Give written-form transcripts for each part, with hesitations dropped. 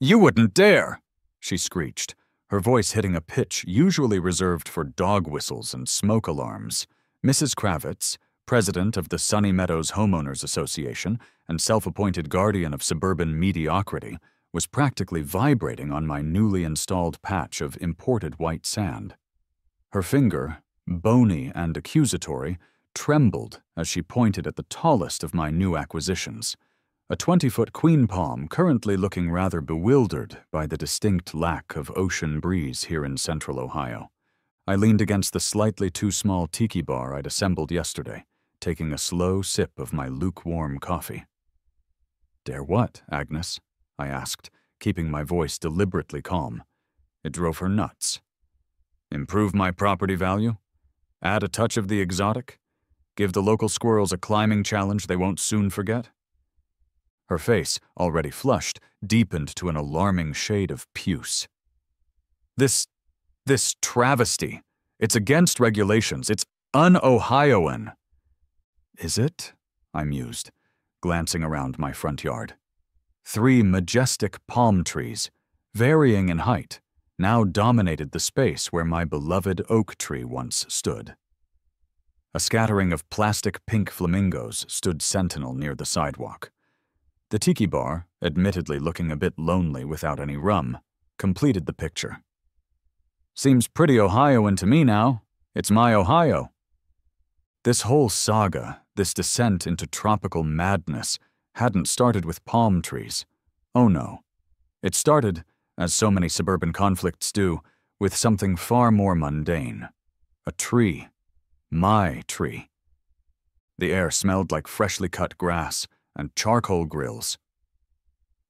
"You wouldn't dare!" she screeched, her voice hitting a pitch usually reserved for dog whistles and smoke alarms. Mrs. Kravitz, president of the Sunny Meadows Homeowners Association and self-appointed guardian of suburban mediocrity, was practically vibrating on my newly installed patch of imported white sand. Her finger, bony and accusatory, trembled as she pointed at the tallest of my new acquisitions, a 20-foot queen palm currently looking rather bewildered by the distinct lack of ocean breeze here in central Ohio. I leaned against the slightly too small tiki bar I'd assembled yesterday, taking a slow sip of my lukewarm coffee. "Dare what, Agnes?" I asked, keeping my voice deliberately calm. It drove her nuts. "Improve my property value? Add a touch of the exotic? Give the local squirrels a climbing challenge they won't soon forget?" Her face, already flushed, deepened to an alarming shade of puce. This travesty. It's against regulations. It's un-Ohioan." "Is it?" I mused, glancing around my front yard. 3 majestic palm trees, varying in height, now dominated the space where my beloved oak tree once stood. A scattering of plastic pink flamingos stood sentinel near the sidewalk. The tiki bar, admittedly looking a bit lonely without any rum, completed the picture. "Seems pretty Ohioan to me now. It's my Ohio." This whole saga, this descent into tropical madness, hadn't started with palm trees. Oh no. It started, as so many suburban conflicts do, with something far more mundane. A tree. My tree. The air smelled like freshly cut grass and charcoal grills.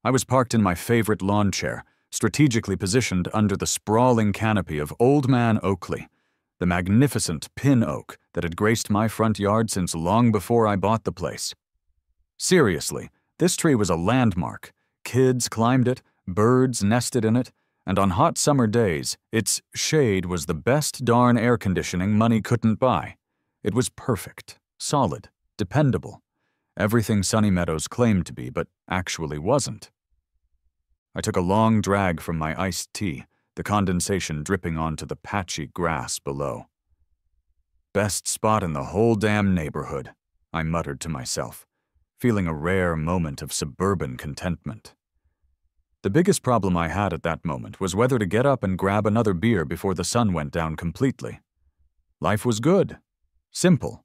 I was parked in my favorite lawn chair, strategically positioned under the sprawling canopy of Old Man Oakley, the magnificent pin oak that had graced my front yard since long before I bought the place. Seriously, this tree was a landmark. Kids climbed it, birds nested in it, and on hot summer days, its shade was the best darn air conditioning money couldn't buy. It was perfect, solid, dependable. Everything Sunny Meadows claimed to be, but actually wasn't. I took a long drag from my iced tea, the condensation dripping onto the patchy grass below. "Best spot in the whole damn neighborhood," I muttered to myself, feeling a rare moment of suburban contentment. The biggest problem I had at that moment was whether to get up and grab another beer before the sun went down completely. Life was good, simple,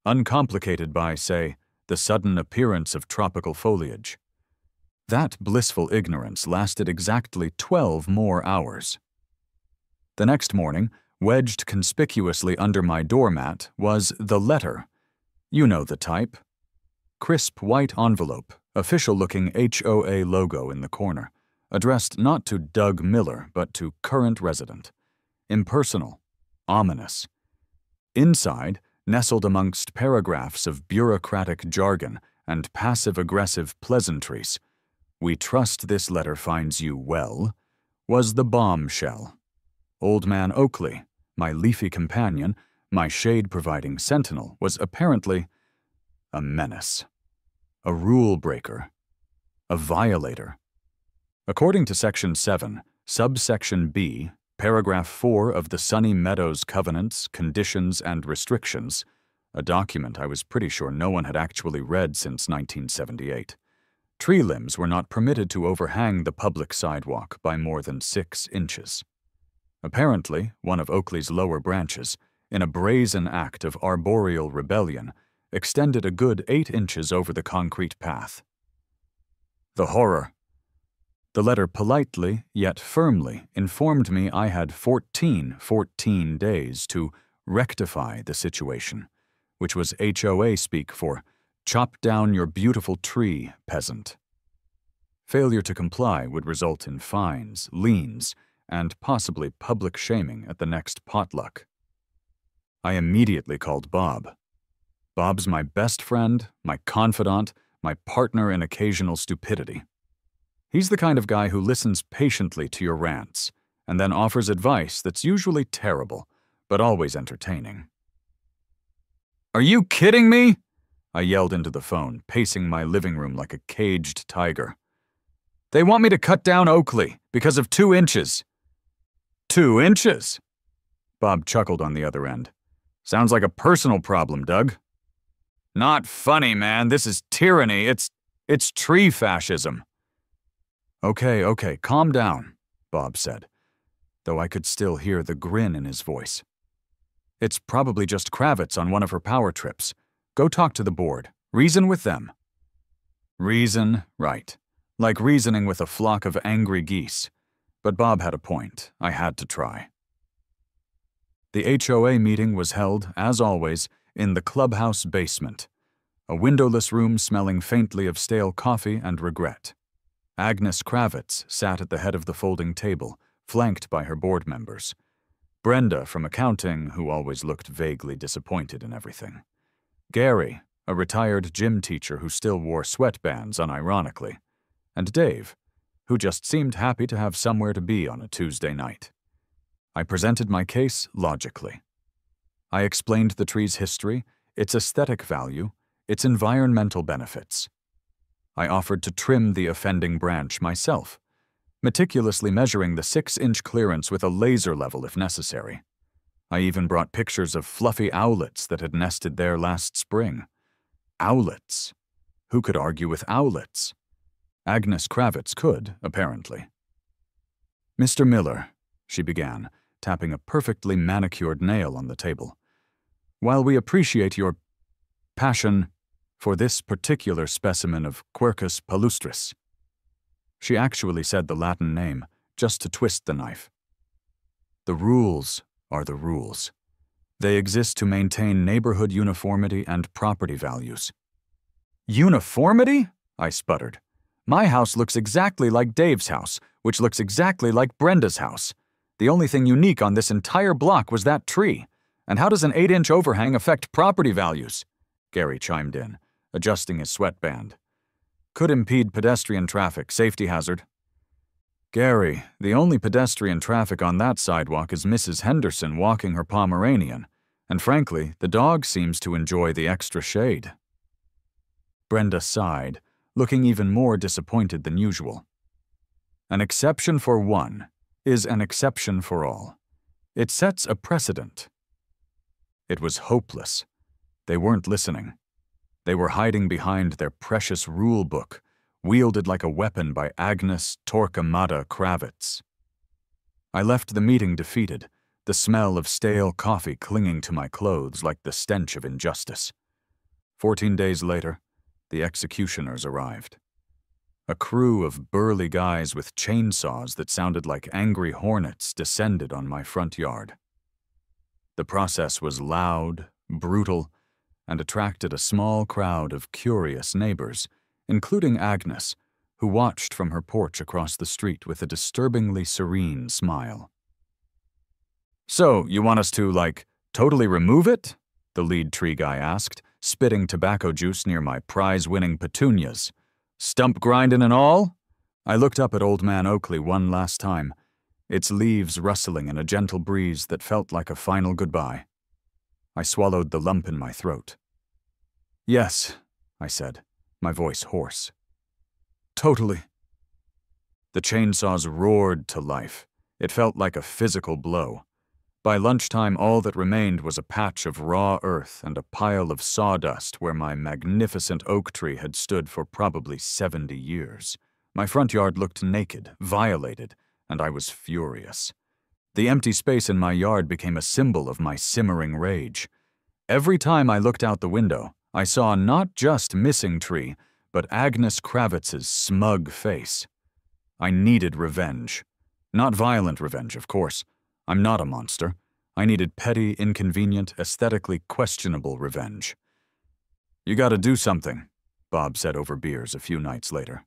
uncomplicated by, say, the sudden appearance of tropical foliage. That blissful ignorance lasted exactly 12 more hours. The next morning, wedged conspicuously under my doormat, was the letter. You know the type. Crisp white envelope, official-looking HOA logo in the corner, addressed not to Doug Miller, but to current resident. Impersonal, ominous. Inside, nestled amongst paragraphs of bureaucratic jargon and passive-aggressive pleasantries, "We trust this letter finds you well," was the bombshell. Old Man Oakley, my leafy companion, my shade-providing sentinel, was apparently a menace, a rule breaker, a violator. According to Section 7, Subsection B, Paragraph 4 of the Sunny Meadows Covenants, Conditions, and Restrictions, a document I was pretty sure no one had actually read since 1978, tree limbs were not permitted to overhang the public sidewalk by more than 6 inches. Apparently, one of Oakley's lower branches, in a brazen act of arboreal rebellion, extended a good 8 inches over the concrete path. The horror. The letter politely, yet firmly, informed me I had 14 days to rectify the situation, which was HOA speak for "chop down your beautiful tree, peasant." Failure to comply would result in fines, liens, and possibly public shaming at the next potluck. I immediately called Bob. Bob's my best friend, my confidant, my partner in occasional stupidity. He's the kind of guy who listens patiently to your rants, and then offers advice that's usually terrible, but always entertaining. "Are you kidding me?" I yelled into the phone, pacing my living room like a caged tiger. They want me to cut down Oakley because of 2 inches. 2 inches? Bob chuckled on the other end. Sounds like a personal problem, Doug. Not funny, man. This is tyranny. It's tree fascism. Okay, calm down, Bob said, though I could still hear the grin in his voice. It's probably just Kravitz on one of her power trips. Go talk to the board. Reason with them. Reason, right. Like reasoning with a flock of angry geese. But Bob had a point. I had to try. The HOA meeting was held, as always, in the clubhouse basement, a windowless room smelling faintly of stale coffee and regret. Agnes Kravitz sat at the head of the folding table, flanked by her board members. Brenda from accounting, who always looked vaguely disappointed in everything. Gary, a retired gym teacher who still wore sweatbands unironically. And Dave, who just seemed happy to have somewhere to be on a Tuesday night. I presented my case logically. I explained the tree's history, its aesthetic value, its environmental benefits. I offered to trim the offending branch myself, meticulously measuring the 6-inch clearance with a laser level if necessary. I even brought pictures of fluffy owlets that had nested there last spring. Owlets. Who could argue with owlets? Agnes Kravitz could, apparently. Mr. Miller, she began, tapping a perfectly manicured nail on the table. While we appreciate your passion for this particular specimen of Quercus palustris. She actually said the Latin name, just to twist the knife. The rules are the rules. They exist to maintain neighborhood uniformity and property values. Uniformity? I sputtered. My house looks exactly like Dave's house, which looks exactly like Brenda's house. The only thing unique on this entire block was that tree. And how does an 8-inch overhang affect property values? Gary chimed in, adjusting his sweatband. Could impede pedestrian traffic, safety hazard. Gary, the only pedestrian traffic on that sidewalk is Mrs. Henderson walking her Pomeranian, and frankly, the dog seems to enjoy the extra shade. Brenda sighed, looking even more disappointed than usual. An exception for one is an exception for all. It sets a precedent. It was hopeless. They weren't listening. They were hiding behind their precious rule book, wielded like a weapon by Agnes Torquemada Kravitz. I left the meeting defeated, the smell of stale coffee clinging to my clothes like the stench of injustice. 14 days later, the executioners arrived. A crew of burly guys with chainsaws that sounded like angry hornets descended on my front yard. The process was loud, brutal, and attracted a small crowd of curious neighbors, including Agnes, who watched from her porch across the street with a disturbingly serene smile. So, you want us to, totally remove it? The lead tree guy asked, spitting tobacco juice near my prize-winning petunias. Stump grindin' and all? I looked up at Old Man Oakley one last time, its leaves rustling in a gentle breeze that felt like a final goodbye. I swallowed the lump in my throat. Yes, I said, my voice hoarse. Totally. The chainsaws roared to life. It felt like a physical blow. By lunchtime, all that remained was a patch of raw earth and a pile of sawdust where my magnificent oak tree had stood for probably 70 years. My front yard looked naked, violated, and I was furious. The empty space in my yard became a symbol of my simmering rage. Every time I looked out the window, I saw not just missing tree, but Agnes Kravitz's smug face. I needed revenge. Not violent revenge, of course. I'm not a monster. I needed petty, inconvenient, aesthetically questionable revenge. You gotta do something, Bob said over beers a few nights later.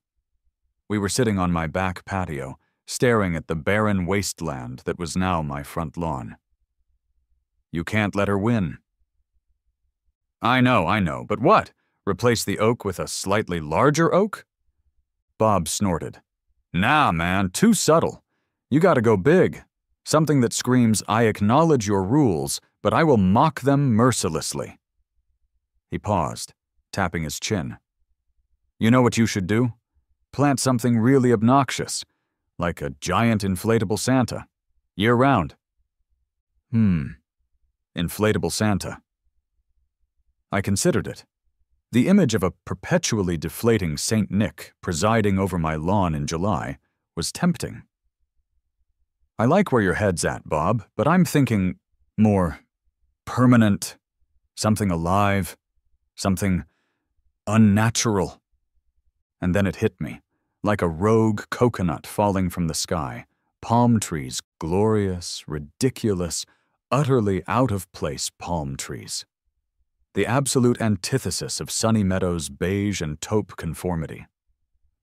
We were sitting on my back patio, staring at the barren wasteland that was now my front lawn. You can't let her win. I know, but what? Replace the oak with a slightly larger oak? Bob snorted. Nah, man, too subtle. You gotta go big. Something that screams, I acknowledge your rules, but I will mock them mercilessly. He paused, tapping his chin. You know what you should do? Plant something really obnoxious, like a giant inflatable Santa, year-round. Inflatable Santa. I considered it. The image of a perpetually deflating Saint Nick presiding over my lawn in July was tempting. I like where your head's at, Bob, but I'm thinking more permanent, something alive, something unnatural. And then it hit me, like a rogue coconut falling from the sky, palm trees, glorious, ridiculous, utterly out-of-place palm trees. The absolute antithesis of Sunny Meadows' beige and taupe conformity.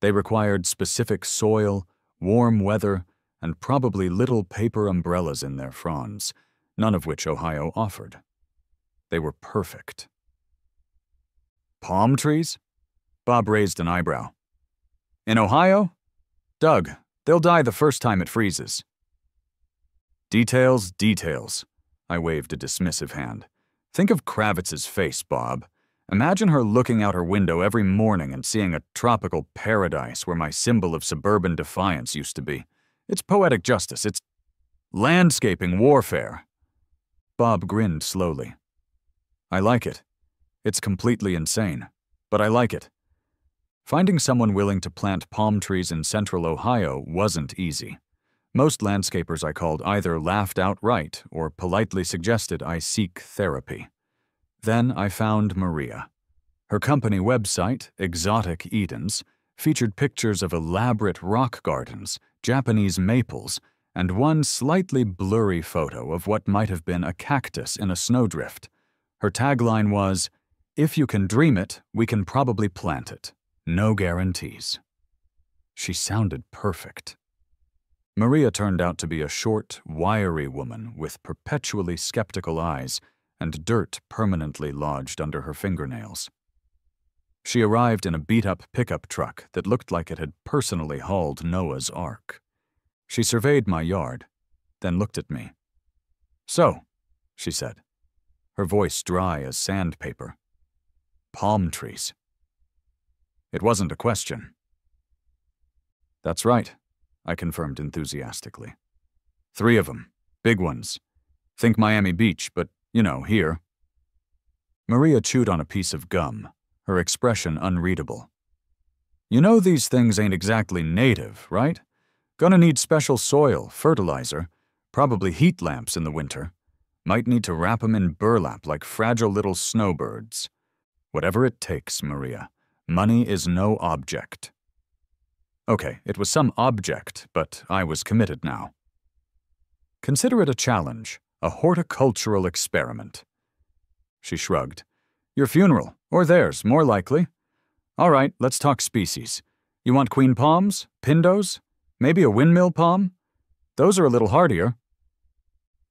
They required specific soil, warm weather, and probably little paper umbrellas in their fronds, none of which Ohio offered. They were perfect. Palm trees? Bob raised an eyebrow. In Ohio? Doug, they'll die the first time it freezes. Details, details. I waved a dismissive hand. Think of Kravitz's face, Bob. Imagine her looking out her window every morning and seeing a tropical paradise where my symbol of suburban defiance used to be. It's poetic justice. It's landscaping warfare. Bob grinned slowly. I like it. It's completely insane, but I like it. Finding someone willing to plant palm trees in central Ohio wasn't easy. Most landscapers I called either laughed outright or politely suggested I seek therapy. Then I found Maria. Her company website, Exotic Edens, featured pictures of elaborate rock gardens, Japanese maples, and one slightly blurry photo of what might have been a cactus in a snowdrift. Her tagline was, "If you can dream it, we can probably plant it. No guarantees." She sounded perfect. Maria turned out to be a short, wiry woman with perpetually skeptical eyes and dirt permanently lodged under her fingernails. She arrived in a beat-up pickup truck that looked like it had personally hauled Noah's Ark. She surveyed my yard, then looked at me. "So," she said, her voice dry as sandpaper. "Palm trees." It wasn't a question. "That's right," I confirmed enthusiastically. 3 of them, big ones. Think Miami Beach, but, you know, here. Maria chewed on a piece of gum, her expression unreadable. "You know these things ain't exactly native, right? Gonna need special soil, fertilizer, probably heat lamps in the winter. Might need to wrap 'em in burlap like fragile little snowbirds. Whatever it takes, Maria. Money is no object." Okay, it was some object, but I was committed now. "Consider it a challenge, a horticultural experiment." She shrugged. "Your funeral, or theirs, more likely. All right, let's talk species. You want queen palms? Pindos? Maybe a windmill palm? Those are a little hardier."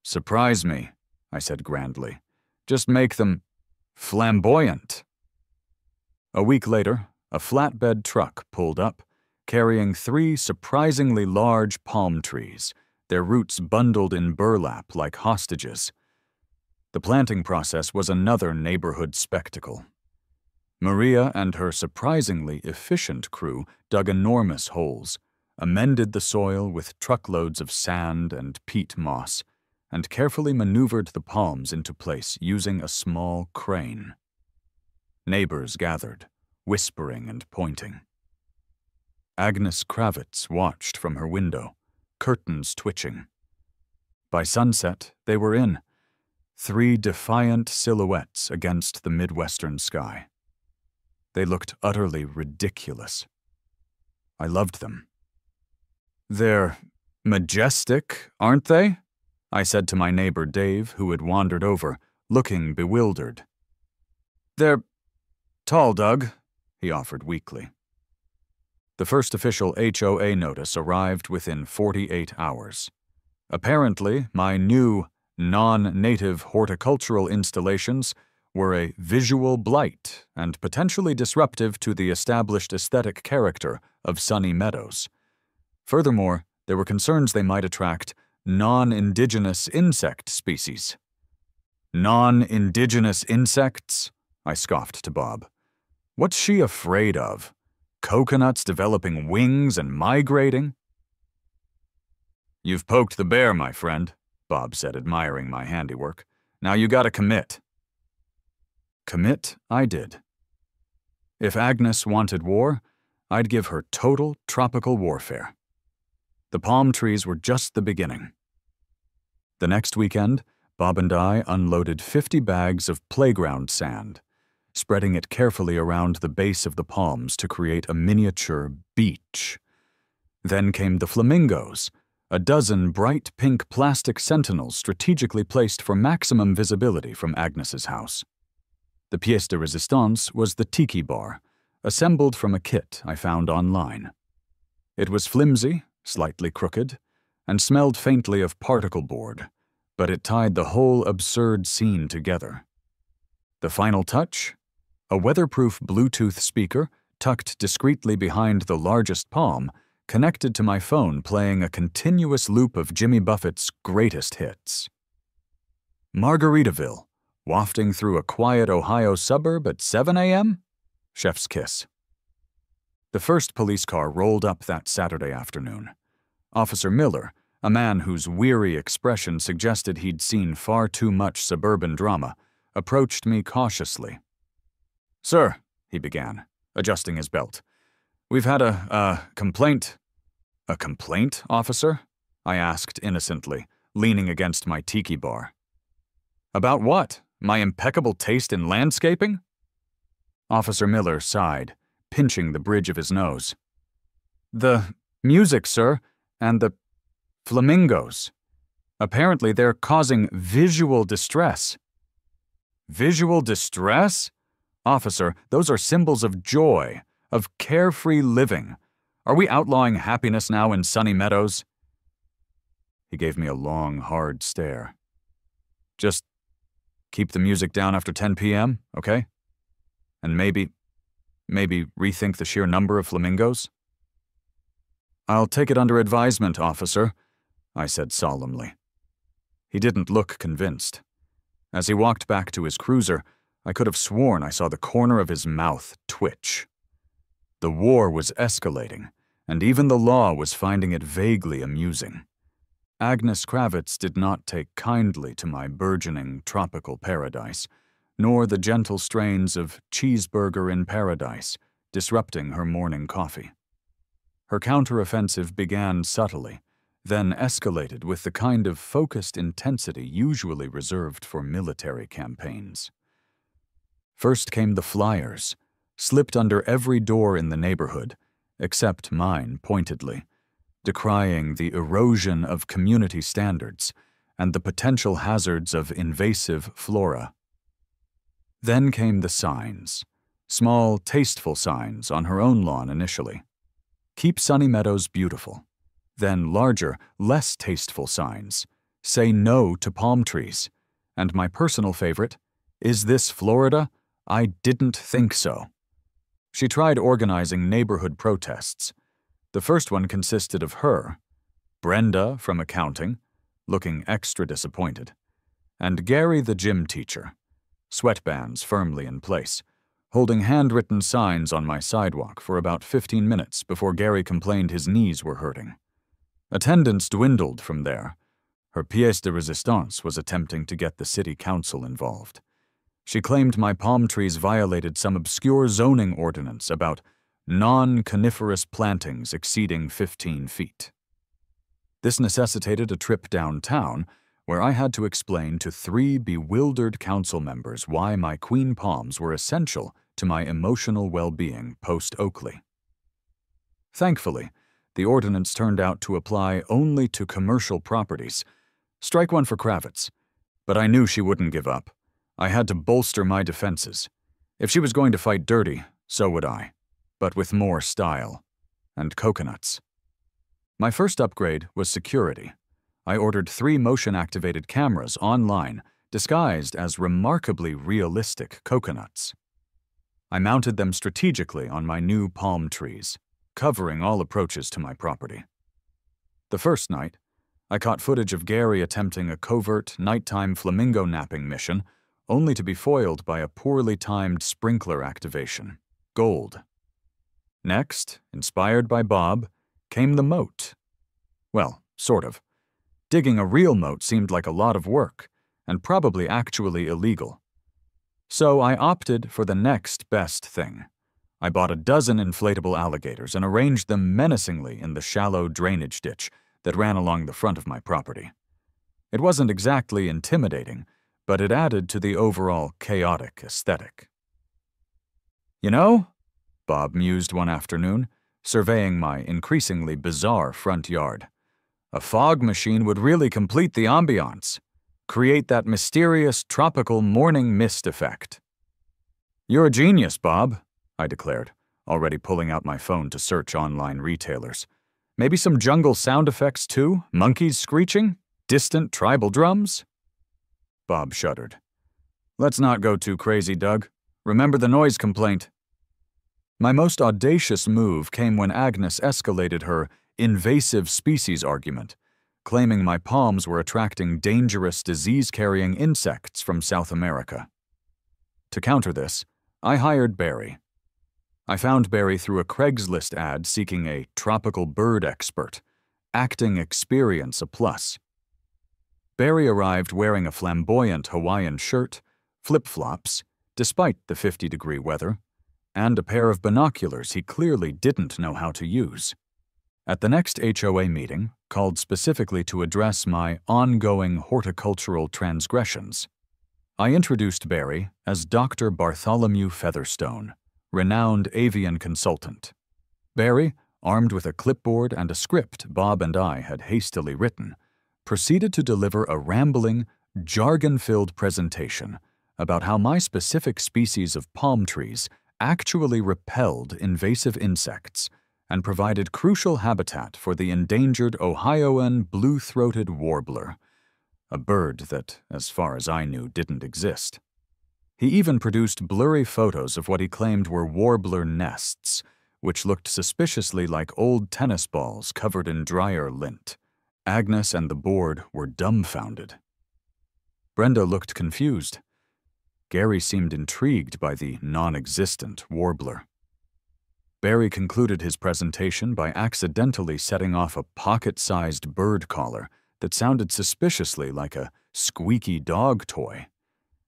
"Surprise me," I said grandly. "Just make them flamboyant." A week later, a flatbed truck pulled up, carrying 3 surprisingly large palm trees, their roots bundled in burlap like hostages. The planting process was another neighborhood spectacle. Maria and her surprisingly efficient crew dug enormous holes, amended the soil with truckloads of sand and peat moss, and carefully maneuvered the palms into place using a small crane. Neighbors gathered, whispering and pointing. Agnes Kravitz watched from her window, curtains twitching. By sunset, they were in, 3 defiant silhouettes against the Midwestern sky. They looked utterly ridiculous. I loved them. "They're majestic, aren't they?" I said to my neighbor Dave, who had wandered over, looking bewildered. "They're tall, Doug," he offered weakly. The first official HOA notice arrived within 48 hours. Apparently, my new, non-native horticultural installations were a visual blight and potentially disruptive to the established aesthetic character of Sunny Meadows. Furthermore, there were concerns they might attract non-indigenous insect species. "Non-indigenous insects?" I scoffed to Bob. "What's she afraid of? coconuts developing wings and migrating? You've poked the bear, my friend, Bob said, admiring my handiwork. Now you gotta commit. Commit I did. If Agnes wanted war, I'd give her total tropical warfare. The palm trees were just the beginning. The next weekend, Bob and I unloaded 50 bags of playground sand, spreading it carefully around the base of the palms to create a miniature beach. Then came the flamingos, a dozen bright pink plastic sentinels strategically placed for maximum visibility from Agnes's house. The pièce de résistance was the tiki bar, assembled from a kit I found online. It was flimsy, slightly crooked, and smelled faintly of particle board, but it tied the whole absurd scene together. The final touch? A weatherproof Bluetooth speaker, tucked discreetly behind the largest palm, connected to my phone playing a continuous loop of Jimmy Buffett's greatest hits. Margaritaville, wafting through a quiet Ohio suburb at 7 a.m.? Chef's kiss. The first police car rolled up that Saturday afternoon. Officer Miller, a man whose weary expression suggested he'd seen far too much suburban drama, approached me cautiously. "Sir," he began, adjusting his belt, "we've had a complaint." "A complaint, officer?" I asked innocently, leaning against my tiki bar. "About what? My impeccable taste in landscaping?" Officer Miller sighed, pinching the bridge of his nose. "The music, sir, and the flamingos. Apparently they're causing visual distress." "Visual distress? Officer, those are symbols of joy, of carefree living. Are we outlawing happiness now in Sunny Meadows?" He gave me a long, hard stare. "Just keep the music down after 10 p.m., okay? And maybe rethink the sheer number of flamingos?" "I'll take it under advisement, officer," I said solemnly. He didn't look convinced. As he walked back to his cruiser, I could have sworn I saw the corner of his mouth twitch. The war was escalating, and even the law was finding it vaguely amusing. Agnes Kravitz did not take kindly to my burgeoning tropical paradise, nor the gentle strains of Cheeseburger in Paradise, disrupting her morning coffee. Her counteroffensive began subtly, then escalated with the kind of focused intensity usually reserved for military campaigns. First came the flyers, slipped under every door in the neighborhood, except mine pointedly, decrying the erosion of community standards and the potential hazards of invasive flora. Then came the signs, small, tasteful signs on her own lawn initially. "Keep Sunny Meadows beautiful." Then larger, less tasteful signs, "Say no to palm trees." And my personal favorite, "Is this Florida? I didn't think so." She tried organizing neighborhood protests. The first one consisted of her, Brenda from accounting, looking extra disappointed, and Gary the gym teacher, sweatbands firmly in place, holding handwritten signs on my sidewalk for about 15 minutes before Gary complained his knees were hurting. Attendance dwindled from there. Her pièce de résistance was attempting to get the city council involved. She claimed my palm trees violated some obscure zoning ordinance about non-coniferous plantings exceeding 15 feet. This necessitated a trip downtown, where I had to explain to 3 bewildered council members why my queen palms were essential to my emotional well-being post-Oakley. Thankfully, the ordinance turned out to apply only to commercial properties. Strike one for Kravitz. But I knew she wouldn't give up. I had to bolster my defenses. If she was going to fight dirty, so would I, but with more style. And coconuts. My first upgrade was security. I ordered 3 motion-activated cameras online, disguised as remarkably realistic coconuts. I mounted them strategically on my new palm trees, covering all approaches to my property. The first night, I caught footage of Gary attempting a covert nighttime flamingo napping mission, only to be foiled by a poorly timed sprinkler activation. Gold. Next, inspired by Bob, came the moat. Well, sort of. Digging a real moat seemed like a lot of work, and probably actually illegal. So I opted for the next best thing. I bought a dozen inflatable alligators and arranged them menacingly in the shallow drainage ditch that ran along the front of my property. It wasn't exactly intimidating, but it added to the overall chaotic aesthetic. "You know," Bob mused one afternoon, surveying my increasingly bizarre front yard, "a fog machine would really complete the ambiance, create that mysterious tropical morning mist effect." "You're a genius, Bob," I declared, already pulling out my phone to search online retailers. "Maybe some jungle sound effects too? Monkeys screeching? Distant tribal drums?" Bob shuddered. "Let's not go too crazy, Doug. Remember the noise complaint." My most audacious move came when Agnes escalated her invasive species argument, claiming my palms were attracting dangerous disease-carrying insects from South America. To counter this, I hired Barry. I found Barry through a Craigslist ad seeking a tropical bird expert, acting experience a plus. Barry arrived wearing a flamboyant Hawaiian shirt, flip-flops, despite the 50-degree weather, and a pair of binoculars he clearly didn't know how to use. At the next HOA meeting, called specifically to address my ongoing horticultural transgressions, I introduced Barry as Dr. Bartholomew Featherstone, renowned avian consultant. Barry, armed with a clipboard and a script Bob and I had hastily written, proceeded to deliver a rambling, jargon-filled presentation about how my specific species of palm trees actually repelled invasive insects and provided crucial habitat for the endangered Ohioan blue-throated warbler, a bird that, as far as I knew, didn't exist. He even produced blurry photos of what he claimed were warbler nests, which looked suspiciously like old tennis balls covered in dryer lint. Agnes and the board were dumbfounded. Brenda looked confused. Gary seemed intrigued by the non-existent warbler. Barry concluded his presentation by accidentally setting off a pocket-sized bird collar that sounded suspiciously like a squeaky dog toy.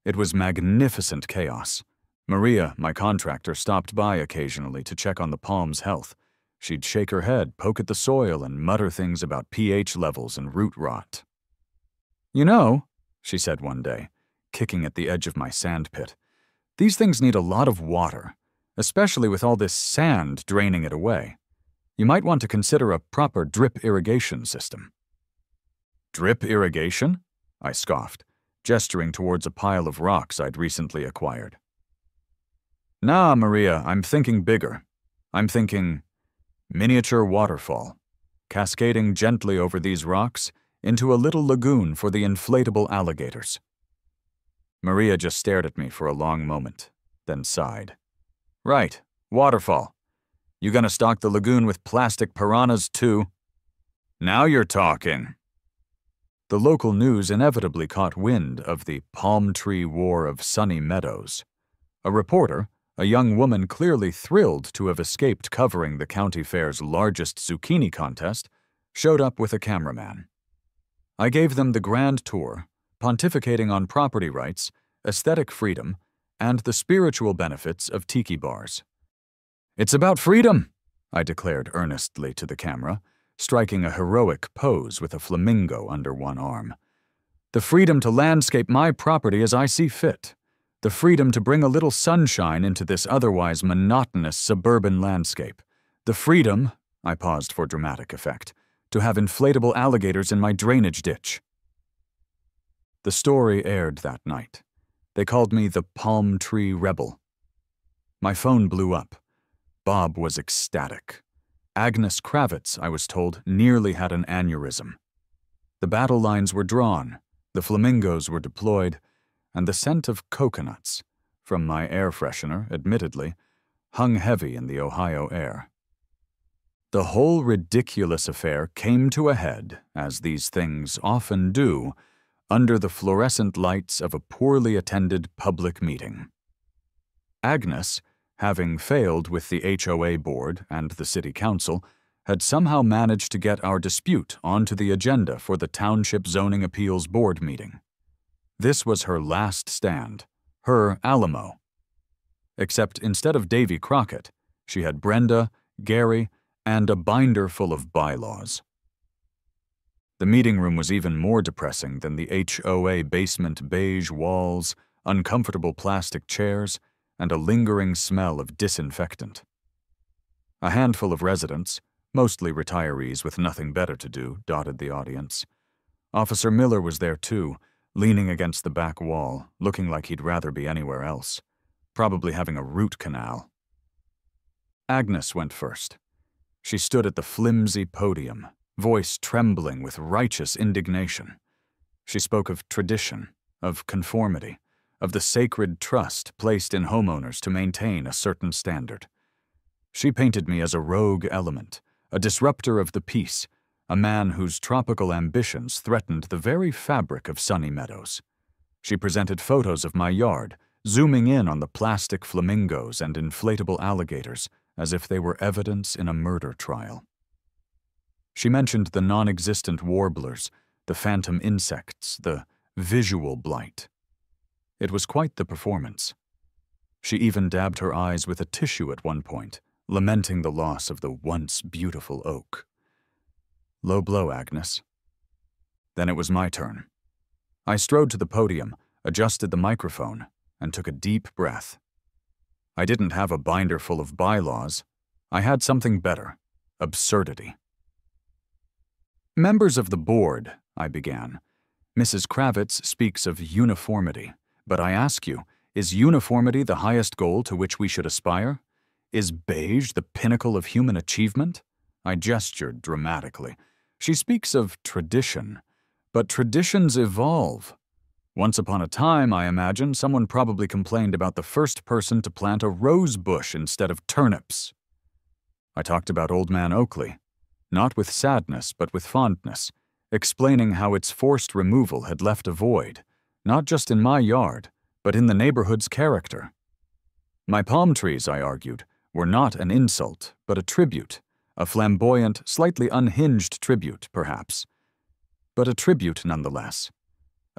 It was magnificent chaos. Maria, my contractor, stopped by occasionally to check on the palm's health. She'd shake her head, poke at the soil, and mutter things about pH levels and root rot. "You know," she said one day, kicking at the edge of my sand pit, "these things need a lot of water, especially with all this sand draining it away. You might want to consider a proper drip irrigation system." "Drip irrigation?" I scoffed, gesturing towards a pile of rocks I'd recently acquired. "Nah, Maria, I'm thinking bigger. I'm thinking miniature waterfall, cascading gently over these rocks into a little lagoon for the inflatable alligators." Maria just stared at me for a long moment, then sighed. "Right, waterfall. You gonna stock the lagoon with plastic piranhas too?" "Now you're talking." The local news inevitably caught wind of the palm tree war of Sunny Meadows. A reporter, a young woman clearly thrilled to have escaped covering the county fair's largest zucchini contest, showed up with a cameraman. I gave them the grand tour, pontificating on property rights, aesthetic freedom, and the spiritual benefits of tiki bars. "It's about freedom," I declared earnestly to the camera, striking a heroic pose with a flamingo under one arm. "The freedom to landscape my property as I see fit. The freedom to bring a little sunshine into this otherwise monotonous suburban landscape. The freedom," I paused for dramatic effect, "to have inflatable alligators in my drainage ditch." The story aired that night. They called me the Palm Tree Rebel. My phone blew up. Bob was ecstatic. Agnes Kravitz, I was told, nearly had an aneurysm. The battle lines were drawn, the flamingos were deployed, and the scent of coconuts, from my air freshener, admittedly, hung heavy in the Ohio air. The whole ridiculous affair came to a head, as these things often do, under the fluorescent lights of a poorly attended public meeting. Agnes, having failed with the HOA board and the city council, had somehow managed to get our dispute onto the agenda for the Township Zoning Appeals Board meeting. This was her last stand, her Alamo. Except instead of Davy Crockett, she had Brenda, Gary, and a binder full of bylaws. The meeting room was even more depressing than the HOA basement: beige walls, uncomfortable plastic chairs, and a lingering smell of disinfectant. A handful of residents, mostly retirees with nothing better to do, dotted the audience. Officer Miller was there too, leaning against the back wall, looking like he'd rather be anywhere else, probably having a root canal. Agnes went first. She stood at the flimsy podium, voice trembling with righteous indignation. She spoke of tradition, of conformity, of the sacred trust placed in homeowners to maintain a certain standard. She painted me as a rogue element, a disruptor of the peace, a man whose tropical ambitions threatened the very fabric of Sunny Meadows. She presented photos of my yard, zooming in on the plastic flamingos and inflatable alligators as if they were evidence in a murder trial. She mentioned the non-existent warblers, the phantom insects, the visual blight. It was quite the performance. She even dabbed her eyes with a tissue at one point, lamenting the loss of the once beautiful oak. Low blow, Agnes. Then it was my turn. I strode to the podium, adjusted the microphone, and took a deep breath. I didn't have a binder full of bylaws. I had something better: absurdity. Members of the board, I began. Mrs. Kravitz speaks of uniformity, but I ask you, is uniformity the highest goal to which we should aspire? Is beige the pinnacle of human achievement? I gestured dramatically. She speaks of tradition, but traditions evolve. Once upon a time, I imagine, someone probably complained about the first person to plant a rose bush instead of turnips. I talked about Old Man Oakley, not with sadness but with fondness, explaining how its forced removal had left a void, not just in my yard, but in the neighborhood's character. My palm trees, I argued, were not an insult, but a tribute, a flamboyant, slightly unhinged tribute, perhaps, but a tribute nonetheless.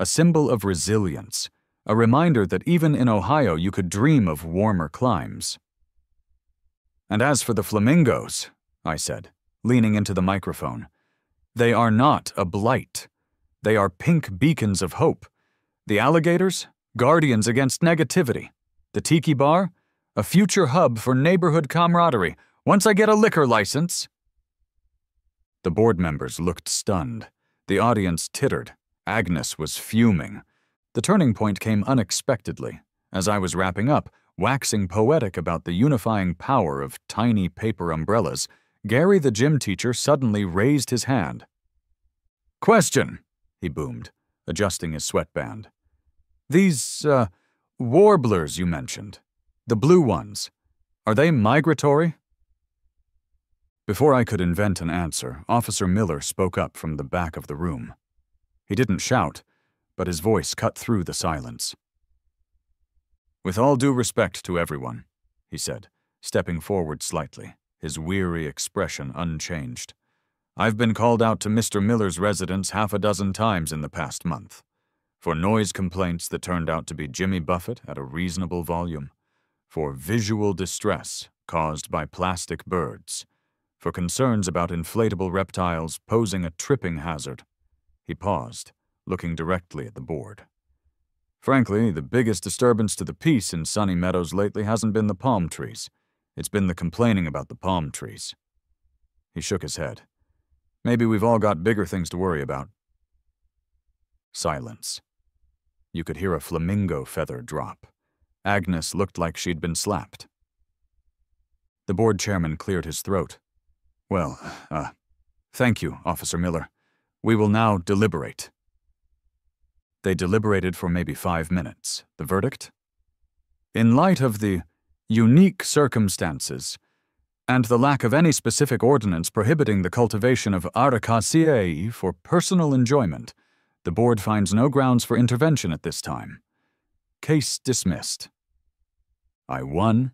A symbol of resilience, a reminder that even in Ohio you could dream of warmer climes. And as for the flamingos, I said, leaning into the microphone, they are not a blight. They are pink beacons of hope. The alligators, guardians against negativity. The tiki bar, a future hub for neighborhood camaraderie, once I get a liquor license. The board members looked stunned. The audience tittered. Agnes was fuming. The turning point came unexpectedly. As I was wrapping up, waxing poetic about the unifying power of tiny paper umbrellas, Gary the gym teacher suddenly raised his hand. "Question," he boomed, adjusting his sweatband. "These, warblers you mentioned, the blue ones, are they migratory?" Before I could invent an answer, Officer Miller spoke up from the back of the room. He didn't shout, but his voice cut through the silence. "With all due respect to everyone," he said, stepping forward slightly, his weary expression unchanged. "I've been called out to Mr. Miller's residence half a dozen times in the past month, for noise complaints that turned out to be Jimmy Buffett at a reasonable volume, for visual distress caused by plastic birds, for concerns about inflatable reptiles posing a tripping hazard." He paused, looking directly at the board. "Frankly, the biggest disturbance to the peace in Sunny Meadows lately hasn't been the palm trees. It's been the complaining about the palm trees." He shook his head. "Maybe we've all got bigger things to worry about." Silence. You could hear a flamingo feather drop. Agnes looked like she'd been slapped. The board chairman cleared his throat. "Well, thank you, Officer Miller. We will now deliberate." They deliberated for maybe 5 minutes. The verdict? "In light of the unique circumstances and the lack of any specific ordinance prohibiting the cultivation of Aracaceae for personal enjoyment, the board finds no grounds for intervention at this time. Case dismissed." I won,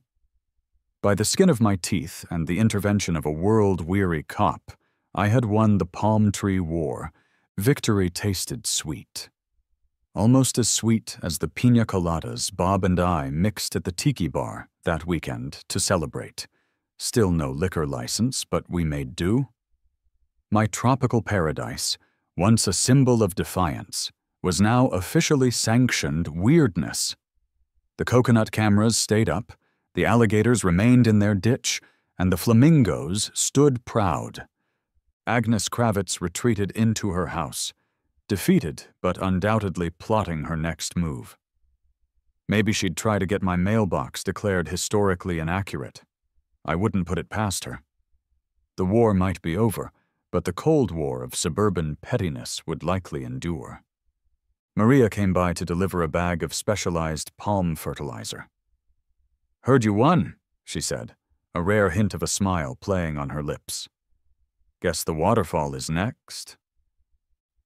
By the skin of my teeth and the intervention of a world-weary cop, I had won the Palm Tree War. Victory tasted sweet. Almost as sweet as the piña coladas Bob and I mixed at the tiki bar that weekend to celebrate. Still no liquor license, but we made do. My tropical paradise, once a symbol of defiance, was now officially sanctioned weirdness. The coconut cameras stayed up, the alligators remained in their ditch, and the flamingos stood proud. Agnes Kravitz retreated into her house, defeated but undoubtedly plotting her next move. Maybe she'd try to get my mailbox declared historically inaccurate. I wouldn't put it past her. The war might be over, but the Cold War of suburban pettiness would likely endure. Maria came by to deliver a bag of specialized palm fertilizer. "Heard you won," she said, a rare hint of a smile playing on her lips. "Guess the waterfall is next."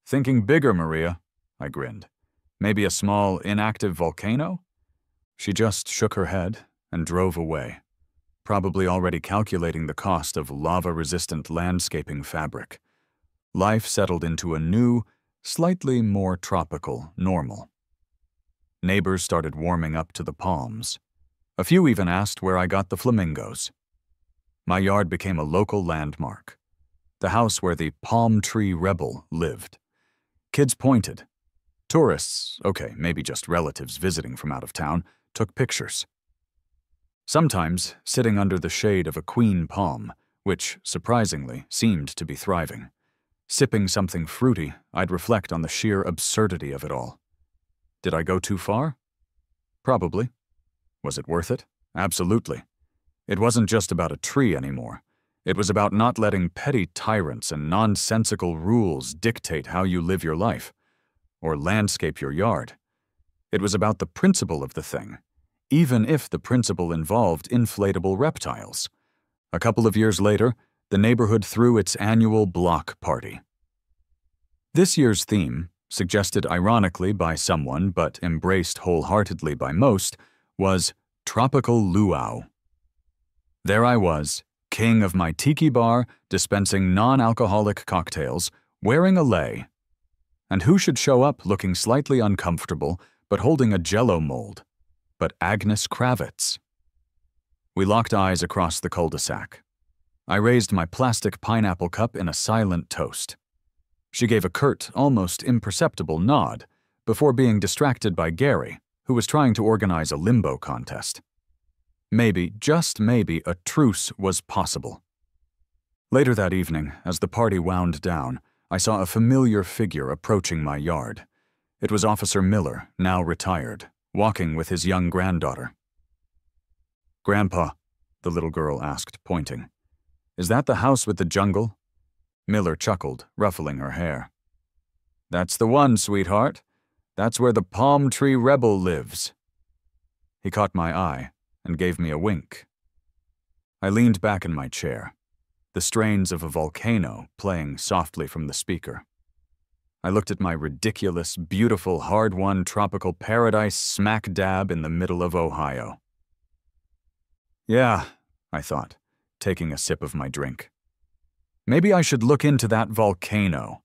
"Thinking bigger, Maria," I grinned. "Maybe a small, inactive volcano?" She just shook her head and drove away, probably already calculating the cost of lava-resistant landscaping fabric. Life settled into a new, slightly more tropical normal. Neighbors started warming up to the palms. A few even asked where I got the flamingos. My yard became a local landmark, the house where the Palm Tree Rebel lived. Kids pointed. Tourists, okay, maybe just relatives visiting from out of town, took pictures. Sometimes, sitting under the shade of a queen palm, which, surprisingly, seemed to be thriving. Sipping something fruity, I'd reflect on the sheer absurdity of it all. Did I go too far? Probably. Was it worth it? Absolutely. It wasn't just about a tree anymore. It was about not letting petty tyrants and nonsensical rules dictate how you live your life, or landscape your yard. It was about the principle of the thing, even if the principle involved inflatable reptiles. A couple of years later, the neighborhood threw its annual block party. This year's theme, suggested ironically by someone but embraced wholeheartedly by most, was Tropical Luau. There I was, king of my tiki bar, dispensing non-alcoholic cocktails, wearing a lei. And who should show up looking slightly uncomfortable but holding a Jell-O mold? But Agnes Kravitz. We locked eyes across the cul-de-sac. I raised my plastic pineapple cup in a silent toast. She gave a curt, almost imperceptible nod before being distracted by Gary, who was trying to organize a limbo contest. Maybe, just maybe, a truce was possible. Later that evening, as the party wound down, I saw a familiar figure approaching my yard. It was Officer Miller, now retired, walking with his young granddaughter. "Grandpa," the little girl asked, pointing, "is that the house with the jungle?" Miller chuckled, ruffling her hair. "That's the one, sweetheart. That's where the Palm Tree Rebel lives." He caught my eye and gave me a wink. I leaned back in my chair, the strains of a volcano playing softly from the speaker. I looked at my ridiculous, beautiful, hard-won tropical paradise smack dab in the middle of Ohio. Yeah, I thought, taking a sip of my drink. Maybe I should look into that volcano.